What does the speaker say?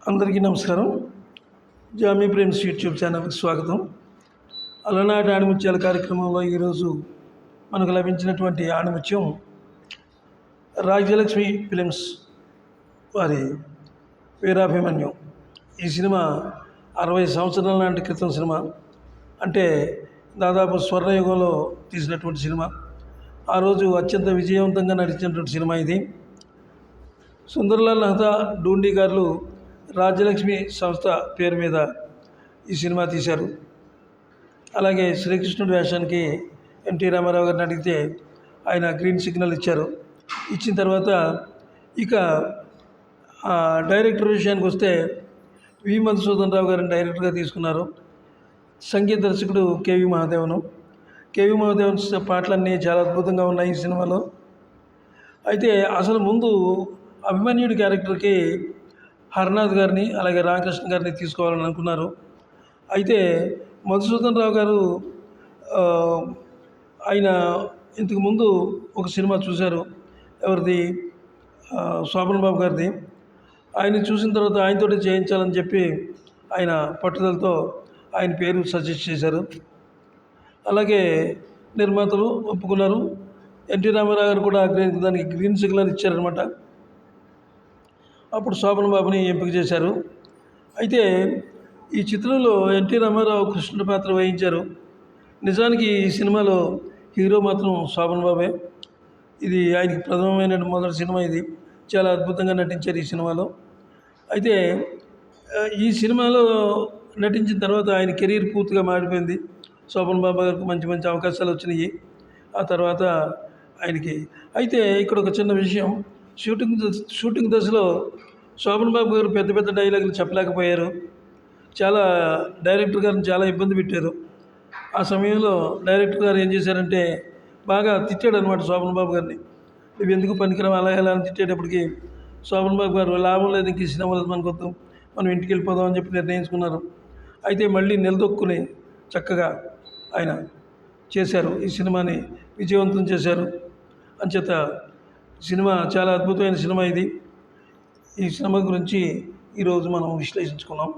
అందరికీ నమస్కారం. Jamie Prem's YouTube ఛానల్కి స్వాగతం. అలనాటి ఆణిముత్యాల కార్యక్రమంలో ఈరోజు మనకు లభించినటువంటి ఆణిముత్యం రాజ్యలక్ష్మి ఫిలిమ్స్ వారి వీరాభిమన్యం. ఈ సినిమా 60 సంవత్సరాల నాటి క్రితం సినిమా, అంటే దాదాపు స్వర్ణయుగంలో తీసినటువంటి సినిమా. ఆ రోజు అత్యంత విజయవంతంగా నడిచినటువంటి సినిమా ఇది. సుందర్లాల్ మెహతా డూండి గారు రాజ్యలక్ష్మి సంస్థ పేరు మీద ఈ సినిమా తీశారు. అలాగే శ్రీకృష్ణుడి వేషానికి ఎన్టీ రామారావు గారిని అడిగితే ఆయన గ్రీన్ సిగ్నల్ ఇచ్చారు. ఇచ్చిన తర్వాత ఇక డైరెక్టర్ విషయానికి వస్తే వి మధుసూదన్ రావు గారిని డైరెక్టర్గా తీసుకున్నారు. సంగీత దర్శకుడు కేవి మహాదేవన్ పాటలన్నీ చాలా అద్భుతంగా ఉన్నాయి ఈ సినిమాలో. అయితే అసలు ముందు అభిమన్యుడి క్యారెక్టర్కి హర్నాథ్ గారిని అలాగే రామకృష్ణ గారిని తీసుకోవాలని అనుకున్నారు. అయితే మధుసూదన్ రావు గారు ఆయన ఇంతకు ముందు ఒక సినిమా చూశారు, ఎవరిది, శోభన్ బాబు గారిది. ఆయన చూసిన తర్వాత ఆయనతోటి చేయించాలని చెప్పి ఆయన పట్టుదలతో ఆయన పేరు సజెస్ట్ చేశారు. అలాగే నిర్మాతలు ఒప్పుకున్నారు. ఎన్టీ రామారావు గారు కూడా దానికి గ్రీన్ సిగ్నల్ ఇచ్చారనమాట. అప్పుడు శోభన్ బాబుని ఎంపిక చేశారు. అయితే ఈ చిత్రంలో ఎన్టీ రామారావు కృష్ణుడి పాత్ర వహించారు. నిజానికి ఈ సినిమాలో హీరో మాత్రం శోభన్ బాబే. ఇది ఆయనకి ప్రథమమైన మొదటి సినిమా. ఇది చాలా అద్భుతంగా నటించారు ఈ సినిమాలో. అయితే ఈ సినిమాలో నటించిన తర్వాత ఆయన కెరీర్ పూర్తిగా మారిపోయింది. శోభన్ బాబు గారికి మంచి మంచి అవకాశాలు వచ్చినాయి ఆ తర్వాత ఆయనకి. అయితే ఇక్కడ ఒక చిన్న విషయం, షూటింగ్ దశలో శోభన్ బాబు గారు పెద్ద పెద్ద డైలాగులు చెప్పలేకపోయారు. డైరెక్టర్ గారిని చాలా ఇబ్బంది పెట్టారు. ఆ సమయంలో డైరెక్టర్ గారు ఏం చేశారంటే బాగా తిట్టాడు అనమాట శోభన్ బాబు గారిని. నువ్వు ఎందుకు పనికిరావు అలా ఎలా అని తిట్టేటప్పటికి శోభన్ బాబు గారు లాభం లేదు, ఇంక ఈ సినిమా లేదు, మనకొద్దాం, మనం ఇంటికి వెళ్ళిపోదాం అని చెప్పి నిర్ణయించుకున్నారు. అయితే మళ్ళీ నిలదొక్కుని చక్కగా ఆయన చేశారు, ఈ సినిమాని విజయవంతం చేశారు. అంచేత సినిమా చాలా అద్భుతమైన సినిమా ఇది. ఈ సినిమా గురించి ఈరోజు మనం విశ్లేషించుకున్నాం.